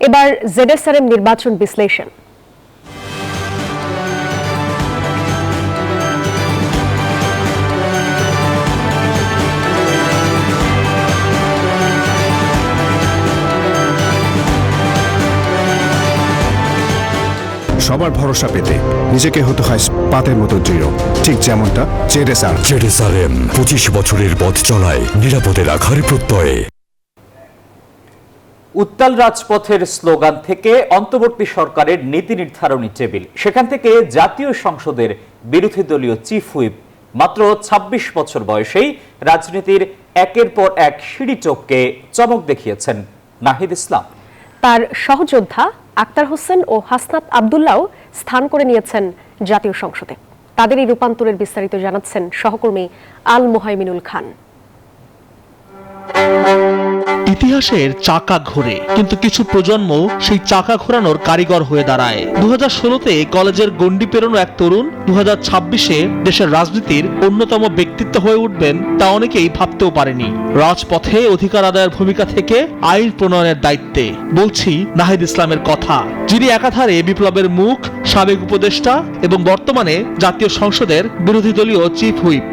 এবার জেডএসআরএম নির্বাচন বিশ্লেষণ। সবার ভরসা পেতে নিজেকে হতে হয় পাতের মতো দৃঢ়, ঠিক যেমনটা জেডএসআরএম 25 বছরের পথ চলায় নিরাপদে রাখার প্রত্যয়ে। উত্তাল রাজপথের স্লোগান থেকে অন্তর্বর্তী সরকারের নীতি নির্ধারণী টেবিল, সেখান থেকে জাতীয় সংসদের বিরোধী দলীয় চিফ হুইপ, মাত্র ২৬ বছর বয়সেই রাজনীতির একের পর এক সিঁড়ি টপকে চমক দেখিয়েছেন নাহিদ ইসলাম। তার সহযোদ্ধা আক্তার হোসেন ও হাসনাত আব্দুল্লাহ স্থান করে নিয়েছেন জাতীয় সংসদে। তাদের এই রূপান্তরের বিস্তারিত জানাচ্ছেন সহকর্মী আল মুহাইমিনুল খান। ইতিহাসের চাকা ঘোরে, কিন্তু কিছু প্রজন্ম সেই চাকা ঘোরানোর কারিগর হয়ে দাঁড়ায়। 2016-তে কলেজের গণ্ডি পেরোনো এক তরুণ 2026-এ দেশের রাজনীতির অন্যতম ব্যক্তিত্ব হয়ে উঠবেন, তা অনেকেই ভাবতেও পারেনি। রাজপথে অধিকার আদায়ের ভূমিকা থেকে আইন প্রণয়নের দায়িত্বে বলছি নাহিদ ইসলামের কথা, যিনি একাধারে বিপ্লবের মুখ, সাবেক উপদেষ্টা এবং বর্তমানে জাতীয় সংসদের বিরোধী দলীয় চিফ হুইপ।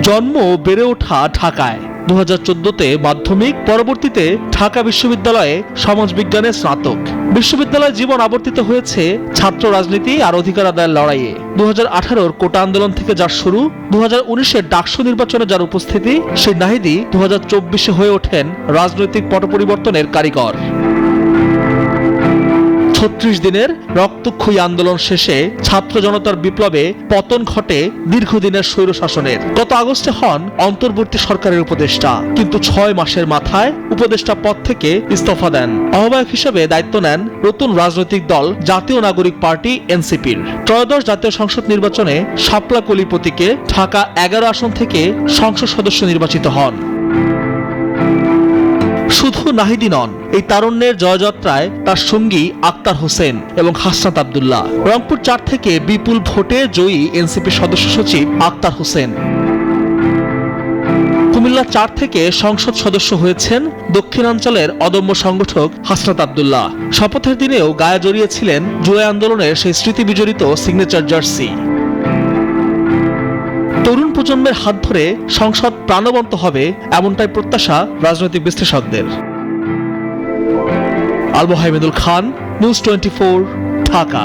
জন্ম বেড়ে ওঠা ঢাকায়, 2014-তে মাধ্যমিক, পরবর্তীতে ঢাকা বিশ্ববিদ্যালয়ে সমাজবিজ্ঞানে স্নাতক। বিশ্ববিদ্যালয় জীবন আবর্তিত হয়েছে ছাত্র রাজনীতি আর অধিকার আদায়ের লড়াইয়ে। 2018-র কোটা আন্দোলন থেকে যার শুরু, 2019-এর ডাকসু নির্বাচনে যার উপস্থিতি, সেই নাহিদই 2024-এ হয়ে ওঠেন রাজনৈতিক পট পরিবর্তনের কারিগর। 36 দিনের রক্তক্ষয়ী আন্দোলন শেষে ছাত্র জনতার বিপ্লবে পতন ঘটে দীর্ঘদিনের স্বৈরশাসনের। গত আগস্টে হন অন্তর্বর্তী সরকারের উপদেষ্টা, কিন্তু 6 মাসের মাথায় উপদেষ্টা পদ থেকে ইস্তফা দেন। আহ্বায়ক হিসেবে দায়িত্ব নেন নতুন রাজনৈতিক দল জাতীয় নাগরিক পার্টি এনসিপির। ত্রয়োদশ জাতীয় সংসদ নির্বাচনে শাপলা কলি প্রতীকে ঢাকা 11 আসন থেকে সংসদ সদস্য নির্বাচিত হন। শুধু নাহিদি নন, এই তারুণ্যের জয়যাত্রায় তার সঙ্গী আক্তার হোসেন এবং হাসনাত আব্দুল্লাহ। রংপুর 4 থেকে বিপুল ভোটে জয়ী এনসিপি সদস্য সচিব আক্তার হোসেন। কুমিল্লা 4 থেকে সংসদ সদস্য হয়েছেন দক্ষিণাঞ্চলের অদম্য সংগঠক হাসনাত আব্দুল্লাহ। শপথের দিনেও গায়ে জড়িয়েছিলেন জুলাই আন্দোলনের সেই স্মৃতি বিজড়িত সিগনেচার জার্সি। তরুণ প্রজন্মের হাত ধরে সংসদ প্রাণবন্ত হবে, এমনটাই প্রত্যাশা রাজনৈতিক বিশ্লেষকদের। আল মুহাইমিনুল খান, নিউজ 24, ঢাকা।